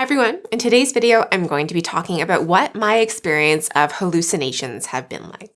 Hi everyone, in today's video I'm going to be talking about what my experience of hallucinations have been like.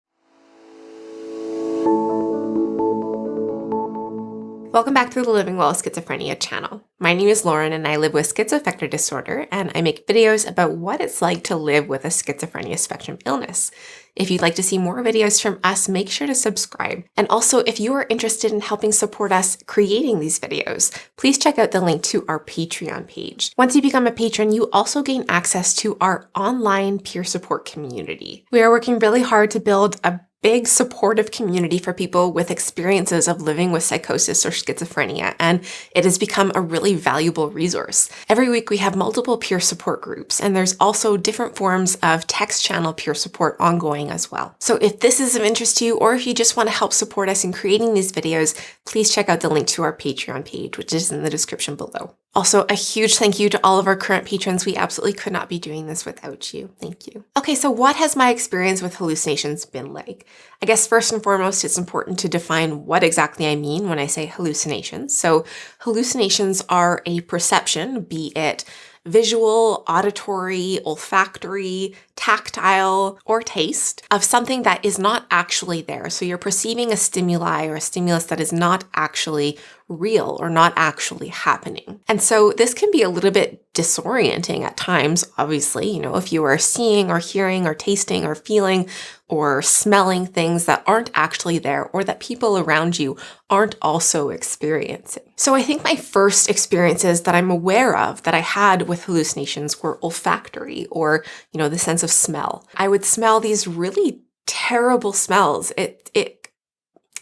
Welcome back to the Living Well with Schizophrenia channel. My name is Lauren and I live with schizoaffective disorder, and I make videos about what it's like to live with a schizophrenia spectrum illness. If you'd like to see more videos from us, make sure to subscribe. And also, if you are interested in helping support us creating these videos, please check out the link to our Patreon page. Once you become a patron, you also gain access to our online peer support community. We are working really hard to build a big supportive community for people with experiences of living with psychosis or schizophrenia, and it has become a really valuable resource. Every week we have multiple peer support groups, and there's also different forms of text channel peer support ongoing as well. So if this is of interest to you, or if you just want to help support us in creating these videos, please check out the link to our Patreon page, which is in the description below. Also, a huge thank you to all of our current patrons. We absolutely could not be doing this without you. Thank you. Okay, so what has my experience with hallucinations been like? I guess first and foremost, it's important to define what exactly I mean when I say hallucinations. So hallucinations are a perception, be it visual, auditory, olfactory, tactile, or taste of something that is not actually there. So you're perceiving a stimuli or a stimulus that is not actually real or not actually happening. And so this can be a little bit disorienting at times, obviously, if you are seeing or hearing or tasting or feeling or smelling things that aren't actually there or that people around you aren't also experiencing. So I think my first experiences that I'm aware of that I had with hallucinations were olfactory, or, the sense of smell. I would smell these really terrible smells.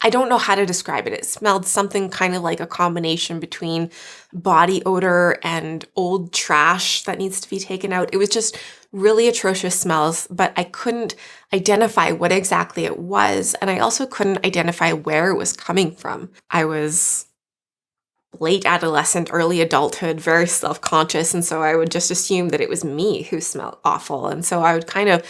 I don't know how to describe it. It smelled something kind of like a combination between body odor and old trash that needs to be taken out. It was just really atrocious smells, but I couldn't identify what exactly it was. And I also couldn't identify where it was coming from. I was late adolescent, early adulthood, very self-conscious. And so I would just assume that it was me who smelled awful. And so I would kind of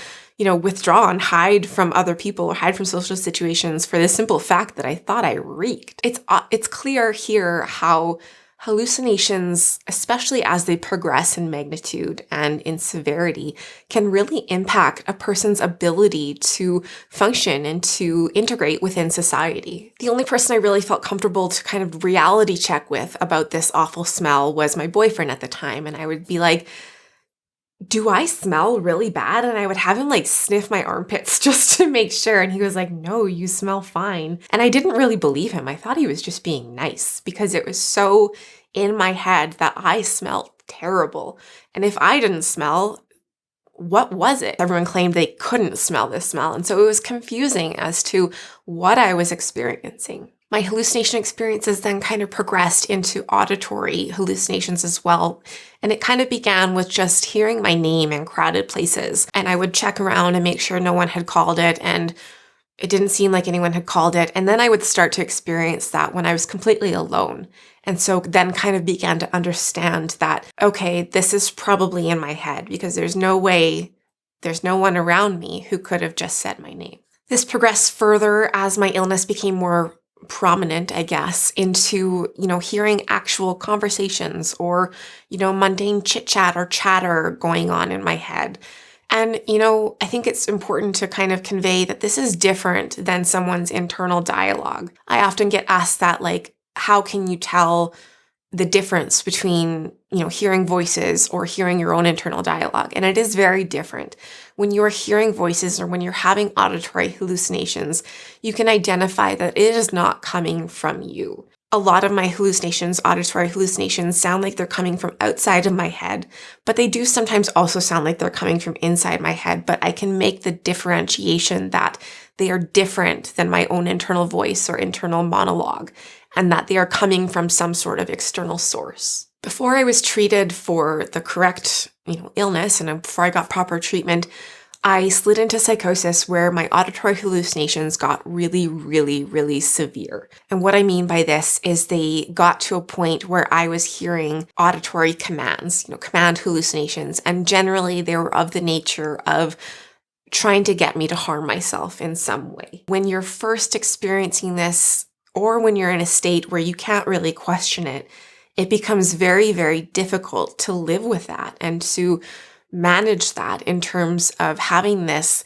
withdraw and hide from other people or hide from social situations for the simple fact that I thought I reeked. It's clear here how hallucinations, especially as they progress in magnitude and in severity, can really impact a person's ability to function and to integrate within society. The only person I really felt comfortable to kind of reality check with about this awful smell was my boyfriend at the time. And I would be like, do I smell really bad? And I would have him sniff my armpits just to make sure. And he was like, no, you smell fine. And I didn't really believe him. I thought he was just being nice because it was so in my head that I smelled terrible. And if I didn't smell, what was it? Everyone claimed they couldn't smell this smell. And so it was confusing as to what I was experiencing. My hallucination experiences then kind of progressed into auditory hallucinations as well. And it kind of began with just hearing my name in crowded places. And I would check around and make sure no one had called it. And it didn't seem like anyone had called it. And then I would start to experience that when I was completely alone. And so then kind of began to understand that, okay, this is probably in my head because there's no one around me who could have just said my name. This progressed further as my illness became more prominent, I guess, into, hearing actual conversations or, mundane chit chat or chatter going on in my head. And, I think it's important to kind of convey that this is different than someone's internal dialogue. I often get asked that, how can you tell the difference between, hearing voices or hearing your own internal dialogue? And it is very different. When you're hearing voices or when you're having auditory hallucinations, you can identify that it is not coming from you. A lot of my hallucinations, auditory hallucinations, sound like they're coming from outside of my head, but they do sometimes also sound like they're coming from inside my head. But I can make the differentiation that they are different than my own internal voice or internal monologue, and that they are coming from some sort of external source. Before I was treated for the correct, illness, and before I got proper treatment, I slid into psychosis where my auditory hallucinations got really, really, really severe. And what I mean by this is they got to a point where I was hearing auditory commands, command hallucinations, and generally they were of the nature of trying to get me to harm myself in some way. When you're first experiencing this, or when you're in a state where you can't really question it, it becomes very, very difficult to live with that and to manage that in terms of having this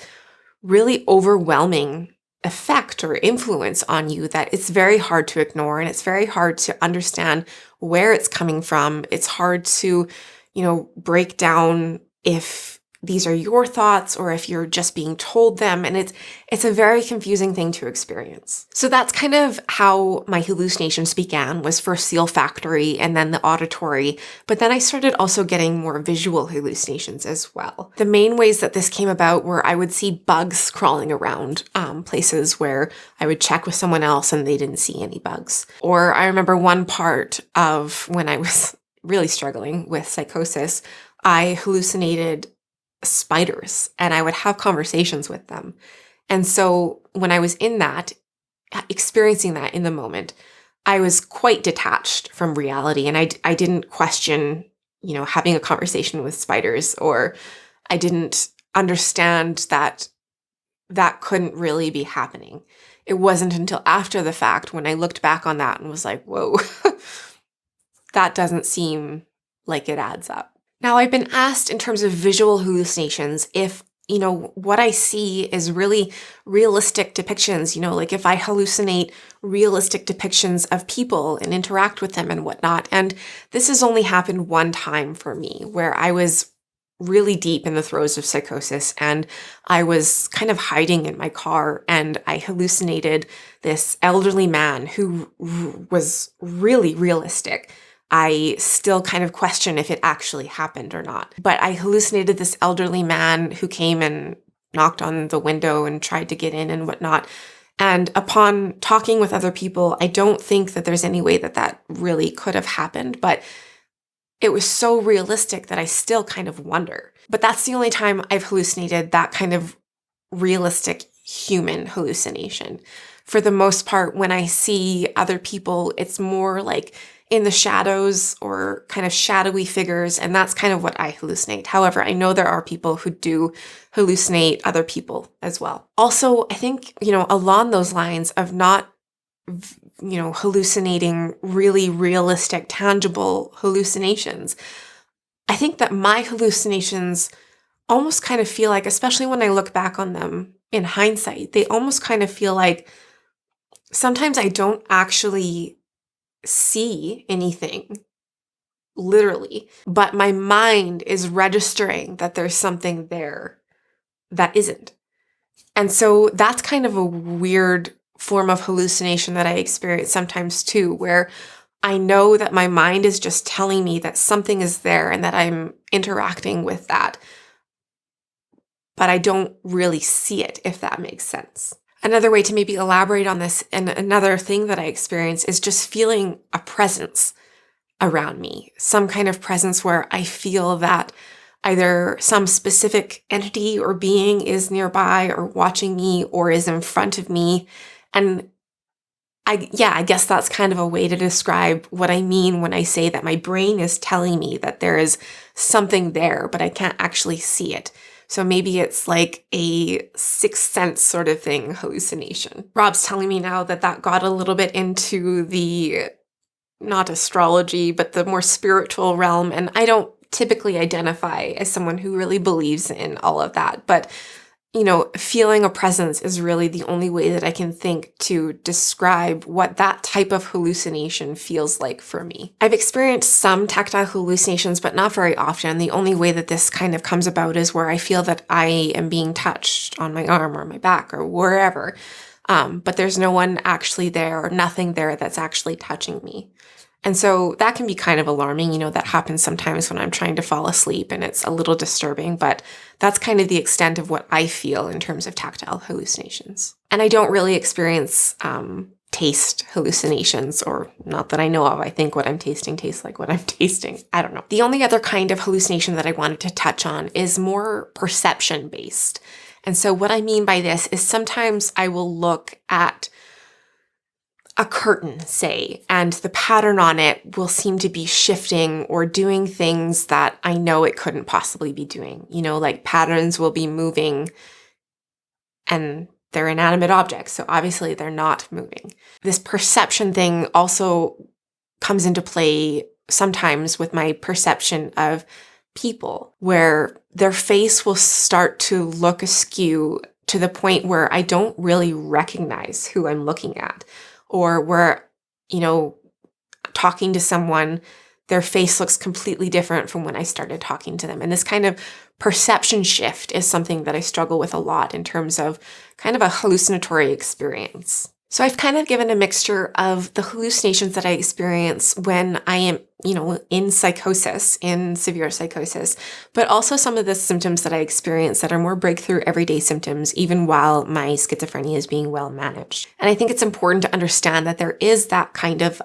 really overwhelming effect or influence on you that it's very hard to ignore, and it's very hard to understand where it's coming from. It's hard to, break down if these are your thoughts or if you're just being told them. And it's a very confusing thing to experience. So that's kind of how my hallucinations began, was first the olfactory and then the auditory. But then I started also getting more visual hallucinations as well. The main ways that this came about were I would see bugs crawling around places where I would check with someone else and they didn't see any bugs. Or I remember one part of when I was really struggling with psychosis, I hallucinated spiders and I would have conversations with them. And so when I was in that, experiencing that in the moment, I was quite detached from reality, and I didn't question, having a conversation with spiders, or I didn't understand that that couldn't really be happening. It wasn't until after the fact when I looked back on that and was like, whoa, that doesn't seem like it adds up. Now, I've been asked in terms of visual hallucinations if, what I see is really realistic depictions, like if I hallucinate realistic depictions of people and interact with them and whatnot. And this has only happened one time for me, where I was really deep in the throes of psychosis and I was kind of hiding in my car and I hallucinated this elderly man who was really realistic. I still kind of question if it actually happened or not. But I hallucinated this elderly man who came and knocked on the window and tried to get in and whatnot. And upon talking with other people, I don't think that there's any way that that really could have happened. But it was so realistic that I still kind of wonder. But that's the only time I've hallucinated that kind of realistic human hallucination. For the most part, when I see other people, it's more like in the shadows or kind of shadowy figures, and that's kind of what I hallucinate. However, I know there are people who do hallucinate other people as well. Also, I think, along those lines of not, hallucinating really realistic, tangible hallucinations, I think that my hallucinations almost kind of feel like, especially when I look back on them in hindsight, they almost kind of feel like sometimes I don't actually see anything, literally, but my mind is registering that there's something there that isn't. And so that's kind of a weird form of hallucination that I experience sometimes too, where I know that my mind is just telling me that something is there and that I'm interacting with that, but I don't really see it, if that makes sense. Another way to maybe elaborate on this, and another thing that I experience, is just feeling a presence around me, some kind of presence where I feel that either some specific entity or being is nearby or watching me or is in front of me. And I guess that's kind of a way to describe what I mean when I say that my brain is telling me that there is something there, but I can't actually see it. So maybe it's like a sixth sense sort of thing, hallucination. Rob's telling me now that that got a little bit into the, not astrology, but the more spiritual realm. And I don't typically identify as someone who really believes in all of that. But, feeling a presence is really the only way that I can think to describe what that type of hallucination feels like for me. I've experienced some tactile hallucinations, but not very often. The only way that this kind of comes about is where I feel that I am being touched on my arm or my back or wherever. But there's no one actually there or nothing there that's actually touching me. And so that can be kind of alarming. That happens sometimes when I'm trying to fall asleep and it's a little disturbing, but that's kind of the extent of what I feel in terms of tactile hallucinations. And I don't really experience taste hallucinations, or not that I know of. I think what I'm tasting tastes like what I'm tasting. I don't know. The only other kind of hallucination that I wanted to touch on is more perception based. And so what I mean by this is sometimes I will look at a curtain, say, and the pattern on it will seem to be shifting or doing things that I know it couldn't possibly be doing. Like patterns will be moving and they're inanimate objects, so obviously they're not moving. This perception thing also comes into play sometimes with my perception of people, where their face will start to look askew to the point where I don't really recognize who I'm looking at, or where, talking to someone, their face looks completely different from when I started talking to them. And this kind of perception shift is something that I struggle with a lot in terms of kind of a hallucinatory experience. So I've kind of given a mixture of the hallucinations that I experience when I am, in psychosis, in severe psychosis, but also some of the symptoms that I experience that are more breakthrough everyday symptoms, even while my schizophrenia is being well managed. And I think it's important to understand that there is that kind of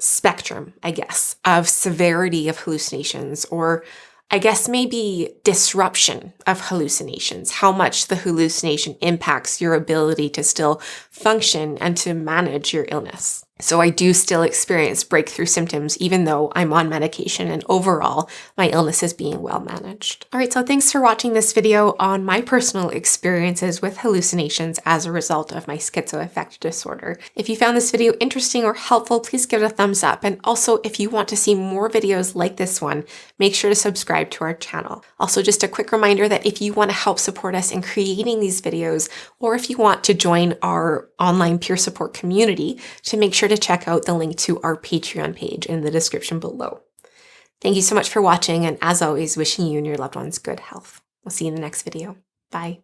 spectrum, I guess, of severity of hallucinations, or I guess maybe disruption of hallucinations, how much the hallucination impacts your ability to still function and to manage your illness. So I do still experience breakthrough symptoms, even though I'm on medication, and overall, my illness is being well managed. All right, so thanks for watching this video on my personal experiences with hallucinations as a result of my schizoaffective disorder. If you found this video interesting or helpful, please give it a thumbs up. And also, if you want to see more videos like this one, make sure to subscribe to our channel. Also, just a quick reminder that if you want to help support us in creating these videos, or if you want to join our online peer support community, to make sure to check out the link to our Patreon page in the description below. Thank you so much for watching, and as always, wishing you and your loved ones good health. We'll see you in the next video. Bye.